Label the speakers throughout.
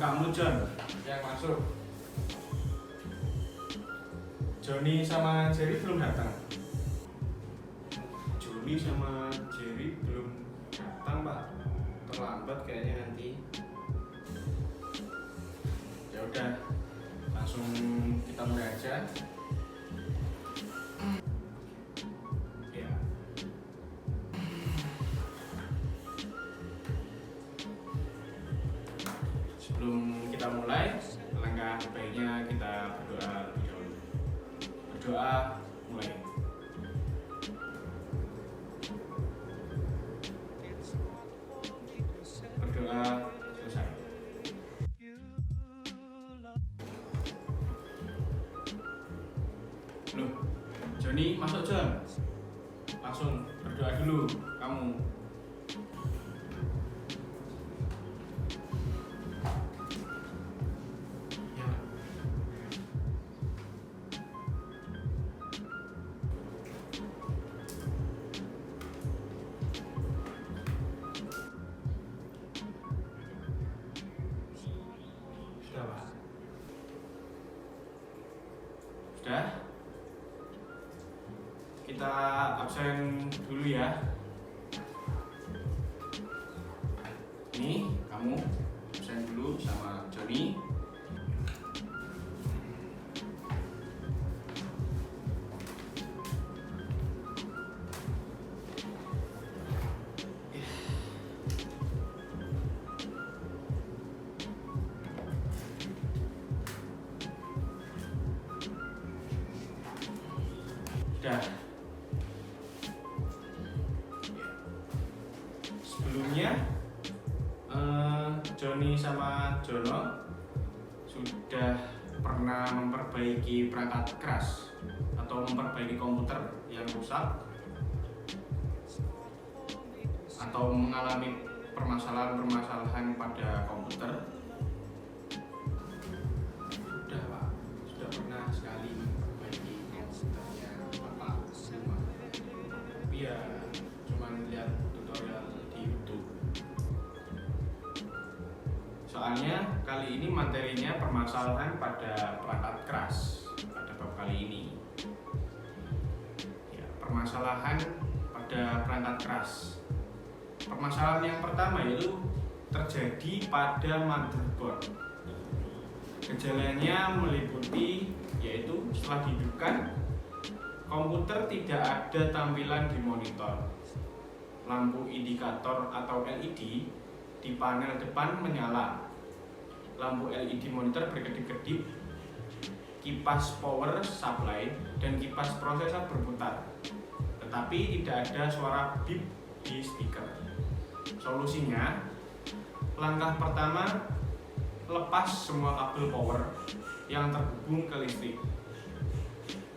Speaker 1: kamu John yang masuk. Johnny sama Jerry belum datang. Johnny sama Jerry belum datang Pak. Terlambat kayaknya nanti. Ya udah, langsung kita mulai aja. Ya. Sebelum kita mulai, alangkah baiknya kita berdoa lebih dahulu. Berdoa mulai. Berdoa selesai. Loh, Johnny masuk John. Langsung berdoa dulu kamu. Ya. Sudah Pak. Sudah. Kita absen dulu ya. Ini kamu absen dulu sama Johnny. Sudah. Sebelumnya Johnny sama Jono sudah pernah memperbaiki perangkat keras atau memperbaiki komputer yang rusak atau mengalami permasalahan-permasalahan pada komputer. Sudah Pak, sudah pernah sekali memperbaiki komputernya Bapak semua. Tapi ya cuman lihat tutorial di YouTube. Soalnya kali ini materinya permasalahan pada perangkat keras pada bab kali ini. Ya, permasalahan pada perangkat keras. Permasalahan yang pertama yaitu terjadi pada motherboard. Gejalanya meliputi yaitu setelah dihidupkan komputer tidak ada tampilan di monitor. Lampu indikator atau LED di panel depan menyala. Lampu LED monitor berkedip-kedip. Kipas power supply dan kipas prosesor berputar. Tetapi tidak ada suara beep di speaker. Solusinya, langkah pertama, lepas semua kabel power yang terhubung ke listrik.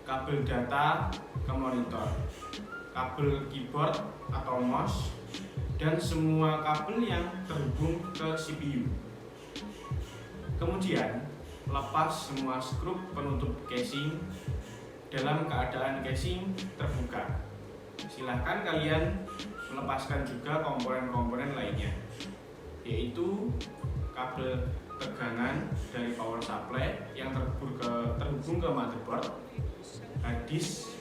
Speaker 1: Kabel data ke monitor, kabel keyboard atau mouse, dan semua kabel yang terhubung ke CPU. Kemudian, lepas semua skrup penutup casing dalam keadaan casing terbuka. Silahkan kalian melepaskan juga komponen-komponen lainnya, yaitu kabel tegangan dari power supply yang terhubung ke motherboard, hard disk,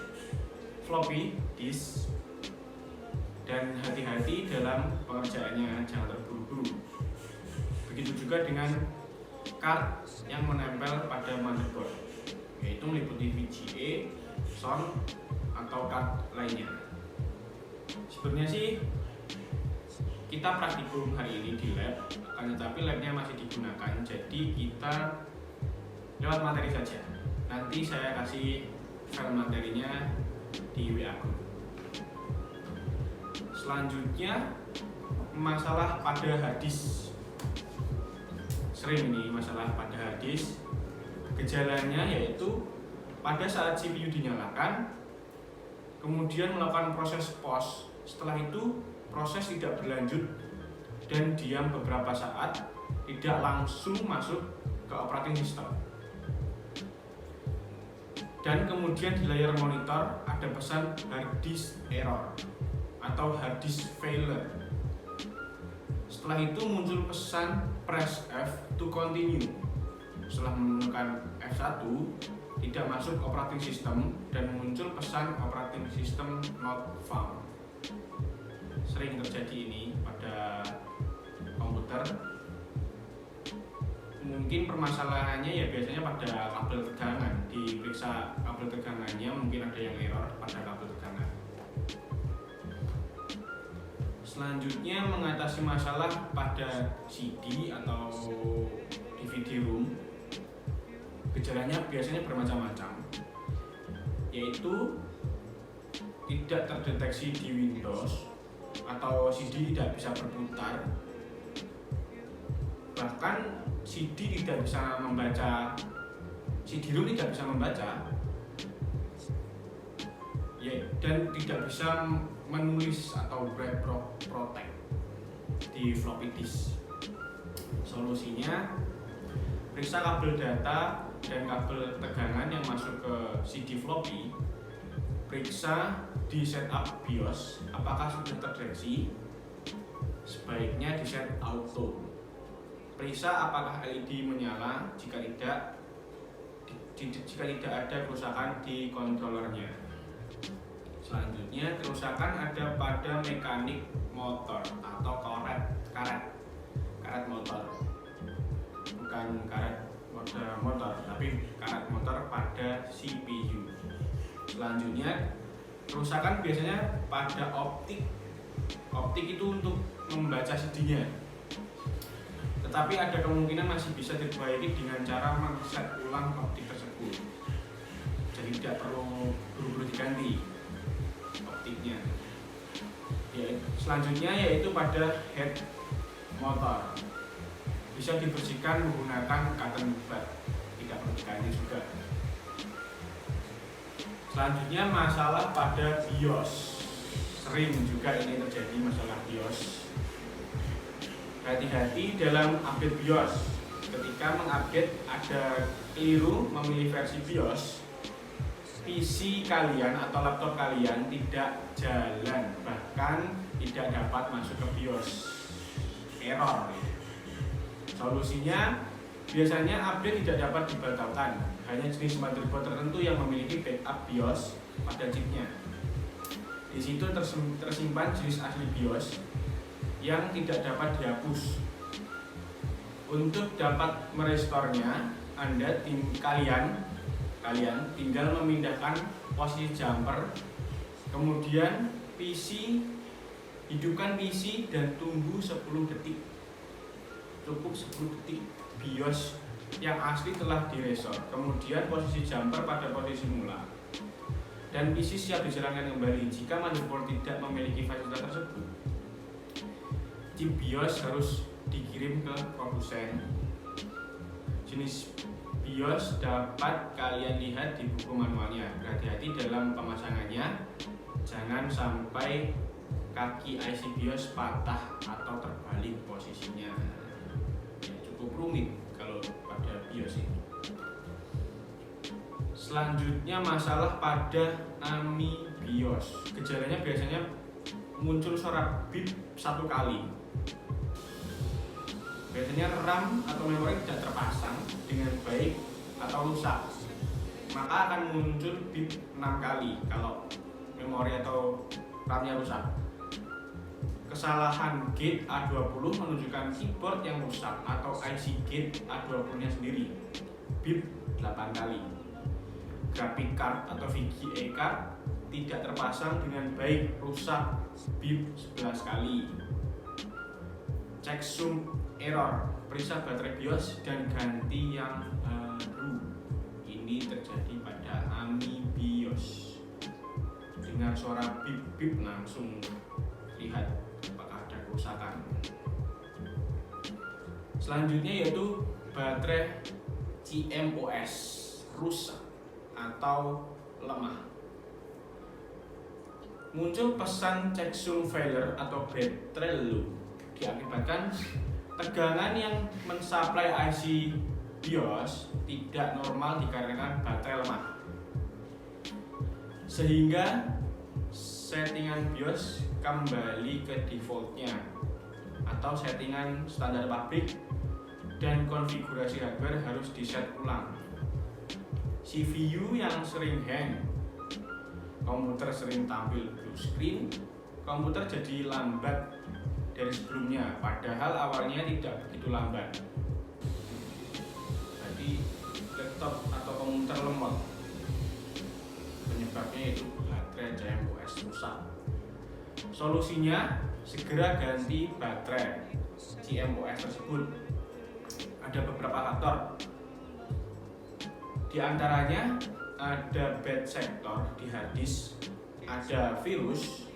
Speaker 1: floppy disk, dan hati-hati dalam pengerjaannya, jangan terburu-buru. Begitu juga dengan card yang menempel pada motherboard, yaitu meliputi VGA, sound, atau card lainnya. Sebenarnya sih kita praktikum hari ini di lab, akan tetapi labnya masih digunakan, jadi kita lewat materi saja. Nanti saya kasih file materinya di WA group. Selanjutnya masalah pada hard disk. Sering ini masalah pada hard disk. Gejalanya yaitu pada saat CPU dinyalakan, kemudian melakukan proses pause. Setelah itu proses tidak berlanjut dan diam beberapa saat, tidak langsung masuk ke operating system. Dan kemudian di layar monitor ada pesan hard disk error atau hard disk failure. Setelah itu muncul pesan press F to continue. Setelah menekan F1, tidak masuk operating system dan muncul pesan operating system not found. Sering terjadi ini pada komputer. Mungkin permasalahannya ya biasanya pada kabel tegangan. Diperiksa kabel tegangannya, mungkin ada yang error pada kabel tegangan. Selanjutnya mengatasi masalah pada CD atau DVD room. Gejalanya biasanya bermacam-macam, yaitu tidak terdeteksi di Windows atau CD tidak bisa berputar, bahkan CD tidak bisa membaca, CD-ROM tidak bisa membaca, ya, dan tidak bisa menulis atau write protect di floppy disk. Solusinya, periksa kabel data dan kabel tegangan yang masuk ke CD floppy. Periksa di setup BIOS apakah sudah terdeteksi. Sebaiknya di set auto. Periksa apakah LED menyala. Jika tidak ada kerusakan di controllernya. Selanjutnya, kerusakan ada pada mekanik motor atau karet motor, bukan karet motor, tapi karet motor pada CPU. Selanjutnya, kerusakan biasanya pada optik. Optik itu untuk membaca CD-nya. Tetapi ada kemungkinan masih bisa diperbaiki dengan cara men-set ulang optik tersebut. Jadi tidak perlu buru-buru diganti optiknya. Selanjutnya yaitu pada head motor. Bisa dibersihkan menggunakan cotton bud, tidak perlu diganti juga. Selanjutnya masalah pada BIOS. Sering juga ini terjadi masalah BIOS. Hati-hati dalam update BIOS. Ketika mengupdate ada keliru memilih versi BIOS, PC kalian atau laptop kalian tidak jalan, bahkan tidak dapat masuk ke BIOS. Error. Solusinya, biasanya update tidak dapat dibatalkan. Hanya jenis motherboard tertentu yang memiliki backup BIOS pada chipnya. Di situ tersimpan jenis asli BIOS yang tidak dapat dihapus. Untuk dapat merestorenya, kalian tinggal memindahkan posisi jumper, kemudian hidupkan PC dan tunggu 10 detik. Cukup 10 detik. BIOS yang asli telah direstore, kemudian posisi jumper pada posisi mula, dan PC siap dijalankan kembali. Jika motherboard tidak memiliki fasilitas tersebut, chip BIOS harus dikirim ke produsen. Jenis BIOS dapat kalian lihat di buku manualnya. Berhati-hati dalam pemasangannya, jangan sampai kaki IC BIOS patah atau terbalik posisinya. Ya, cukup rumit kalau pada BIOS ini. Selanjutnya masalah pada AMI BIOS. Gejalanya biasanya muncul suara bip 1 kali. Biasanya RAM atau memori tidak terpasang dengan baik atau rusak, maka akan muncul bip 6 kali kalau memori atau RAM-nya rusak. Kesalahan gate A20 menunjukkan keyboard yang rusak atau IC gate A20-nya sendiri, bip 8 kali. Graphic card atau VGA card tidak terpasang dengan baik, rusak, bip 11 kali. Checksum error, periksa baterai BIOS dan ganti yang baru. Ini terjadi pada AMI BIOS. Dengar suara bip-bip langsung lihat apakah ada kerusakan. Selanjutnya yaitu baterai CMOS rusak atau lemah. Muncul pesan checksum failure atau baterai low diakibatkan tegangan yang mensuplai IC BIOS tidak normal dikarenakan baterai lemah, sehingga settingan BIOS kembali ke defaultnya. atau settingan standar pabrik, dan konfigurasi hardware harus di-set ulang. CPU yang sering hang, komputer sering tampil blue screen, komputer jadi lambat dari sebelumnya, padahal awalnya tidak begitu lambat. Jadi laptop atau komputer lemot, penyebabnya yaitu baterai CMOS rusak. Solusinya segera ganti baterai CMOS tersebut. Ada beberapa faktor, di antaranya ada bad sector di hard disk, ada virus,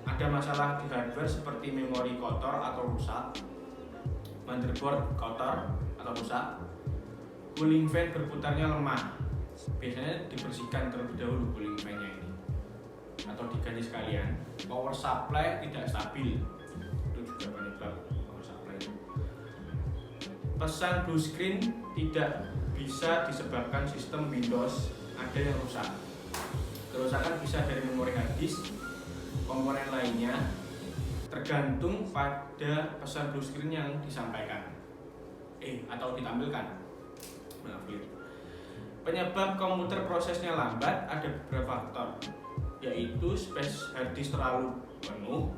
Speaker 1: ada masalah di hardware seperti memori kotor atau rusak, motherboard kotor atau rusak, cooling fan berputarnya lemah. Biasanya dibersihkan terlebih dahulu cooling fan-nya ini atau diganti sekalian. Power supply tidak stabil, itu juga penyebab power supply. Pesan blue screen tidak bisa disebabkan sistem Windows ada yang rusak. Kerusakan bisa dari memori hard disk, komponen lainnya, tergantung pada pesan blue screen yang disampaikan atau ditampilkan. Penyebab komputer prosesnya lambat ada beberapa faktor, yaitu space hard disk terlalu penuh,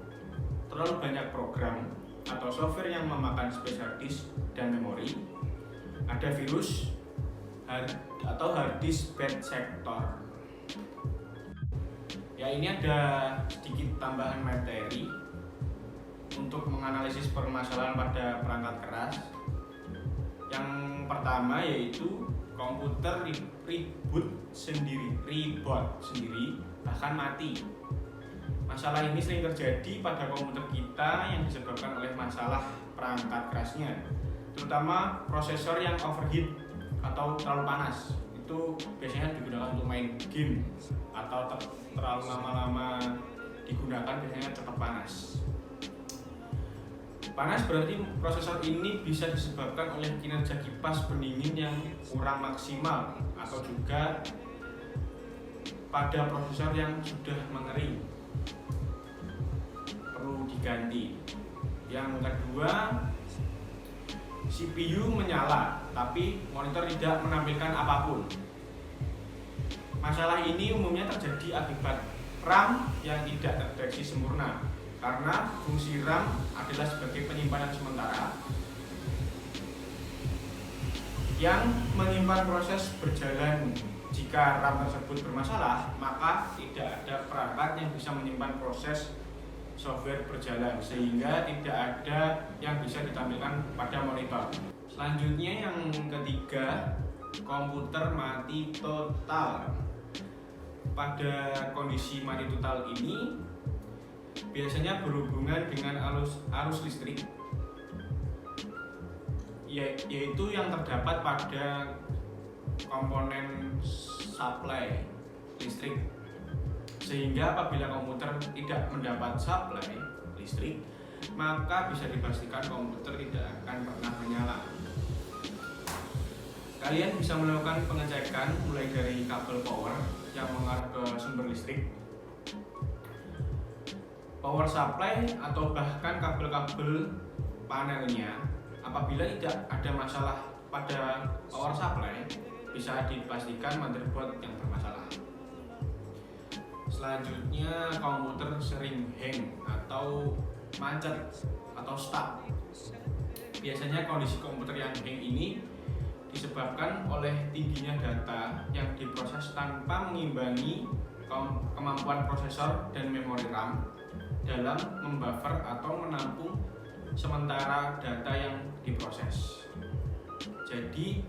Speaker 1: terlalu banyak program atau software yang memakan space hard disk dan memori, ada virus atau hard disk bad sector. Ya, ini ada sedikit tambahan materi untuk menganalisis permasalahan pada perangkat keras. Yang pertama yaitu komputer reboot sendiri, bahkan mati. Masalah ini sering terjadi pada komputer kita yang disebabkan oleh masalah perangkat kerasnya, terutama prosesor yang overheat atau terlalu panas. Itu biasanya digunakan untuk main game atau terlalu lama-lama digunakan, biasanya cepat panas. Panas berarti prosesor ini bisa disebabkan oleh kinerja kipas pendingin yang kurang maksimal atau juga pada prosesor yang sudah mengering, perlu diganti. Yang kedua, CPU menyala tapi monitor tidak menampilkan apapun. Masalah ini umumnya terjadi akibat RAM yang tidak terdeteksi sempurna, karena fungsi RAM adalah sebagai penyimpanan sementara yang menyimpan proses berjalan. Jika RAM tersebut bermasalah, maka tidak ada perangkat yang bisa menyimpan proses software berjalan, sehingga tidak ada yang bisa ditampilkan pada monitor. Selanjutnya yang ketiga, komputer mati total. Pada kondisi mati total ini biasanya berhubungan dengan arus listrik, yaitu yang terdapat pada komponen supply listrik, sehingga apabila komputer tidak mendapat supply listrik, maka bisa dipastikan komputer tidak akan pernah menyala. Kalian bisa melakukan pengecekan mulai dari kabel power yang mengarah ke sumber listrik, power supply, atau bahkan kabel-kabel panelnya. Apabila tidak ada masalah pada power supply, bisa dipastikan motherboard yang bermasalah. Selanjutnya, komputer sering hang atau macet atau stuck. Biasanya kondisi komputer yang hang ini disebabkan oleh tingginya data yang diproses tanpa mengimbangi kemampuan prosesor dan memori RAM dalam membuffer atau menampung sementara data yang diproses. Jadi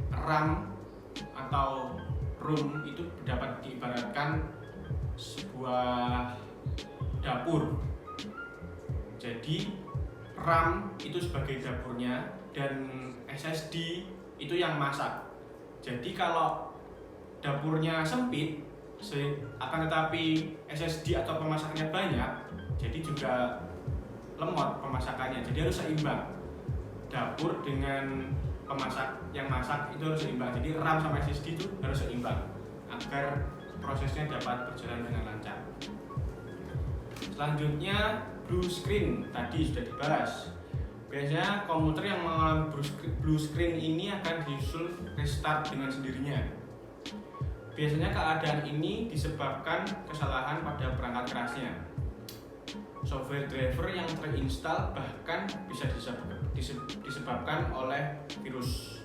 Speaker 1: RAM atau ROM itu dapat diibaratkan sebuah dapur. Jadi RAM itu sebagai dapurnya dan SSD itu yang masak. Jadi kalau dapurnya sempit, akan tetapi SSD atau pemasaknya banyak, jadi juga lemot pemasakannya. Jadi harus seimbang. Dapur dengan pemasak yang masak itu harus seimbang. Jadi RAM sama SSD itu harus seimbang agar prosesnya dapat berjalan dengan lancar. Selanjutnya blue screen tadi sudah dibahas. Biasanya komputer yang mengalami blue screen ini akan disusul restart dengan sendirinya. Biasanya keadaan ini disebabkan kesalahan pada perangkat kerasnya, software driver yang terinstall, bahkan bisa disebabkan oleh virus.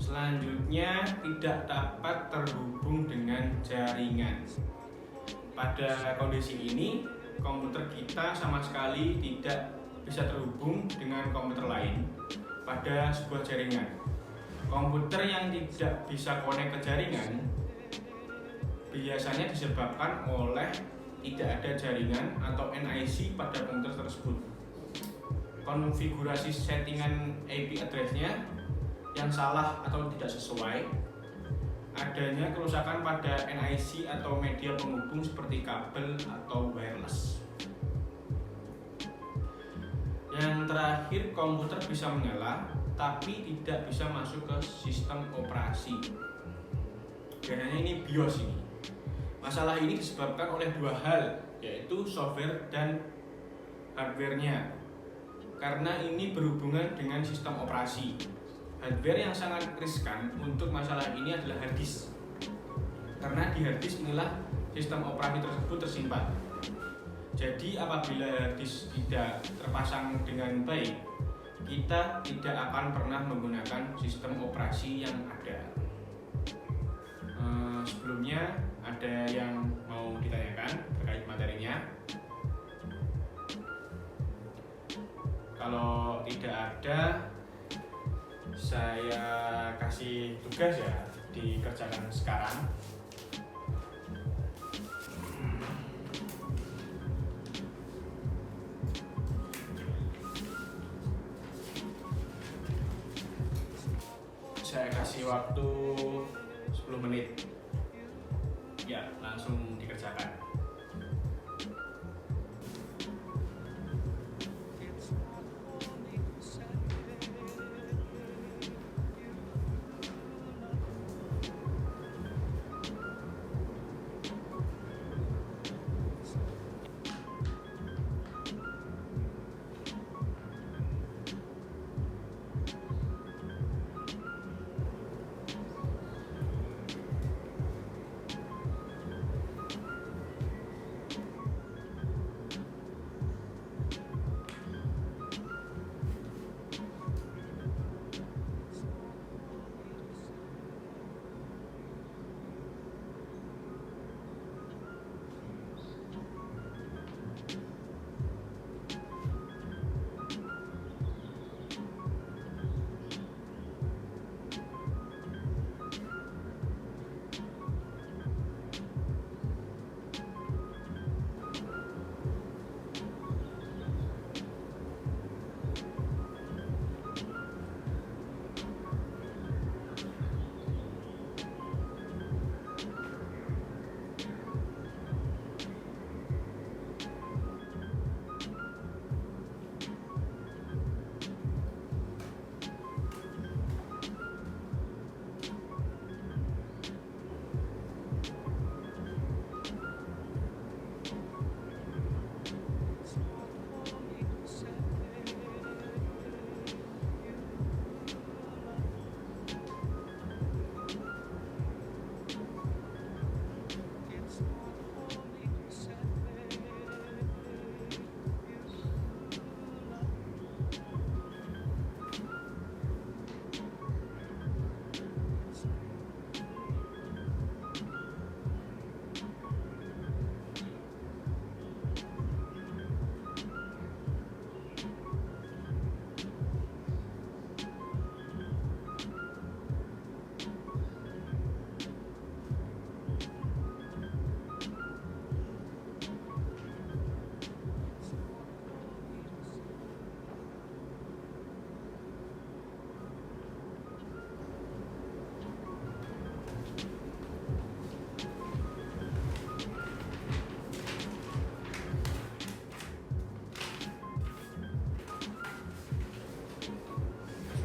Speaker 1: Selanjutnya, tidak dapat terhubung dengan jaringan. Pada kondisi ini, komputer kita sama sekali tidak bisa terhubung dengan komputer lain pada sebuah jaringan. Komputer yang tidak bisa connect ke jaringan biasanya disebabkan oleh tidak ada jaringan atau NIC pada komputer tersebut. Konfigurasi settingan IP address-nya yang salah atau tidak sesuai, adanya kerusakan pada NIC atau media penghubung seperti kabel atau wireless. Yang terakhir, komputer bisa menyala tapi tidak bisa masuk ke sistem operasi. Biasanya ini BIOS ini. Masalah ini disebabkan oleh dua hal, yaitu software dan hardware-nya. Karena ini berhubungan dengan sistem operasi. Hardware yang sangat riskan untuk masalah ini adalah hard disk. Karena di hard disk inilah sistem operasi tersebut tersimpan. Jadi apabila hard disk tidak terpasang dengan baik, kita tidak akan pernah menggunakan sistem operasi yang ada. Sebelumnya ada yang mau ditanyakan terkait materinya? Kalau tidak ada, saya kasih tugas ya, dikerjakan sekarang. Saya kasih waktu 10 menit. Ya, langsung dikerjakan.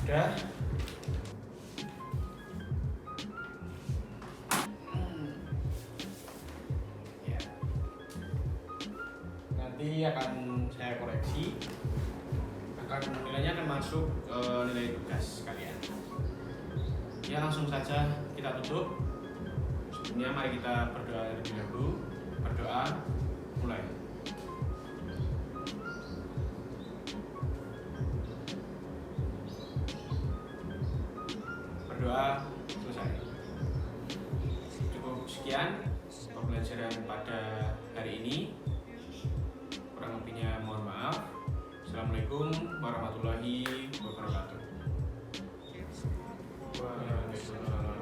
Speaker 1: Sudah. Ya. nanti akan saya koreksi, nilainya akan masuk nilai tugas kalian. Ya, langsung saja kita tutup. Sebelumnya mari kita berdoa terlebih dahulu. Berdoa, mulai. Berdoa, selesai. Cukup sekian pembelajaran pada hari ini. Kurang lebihnya mohon maaf. Assalamualaikum warahmatullahi wabarakatuh. Waalaikumsalam.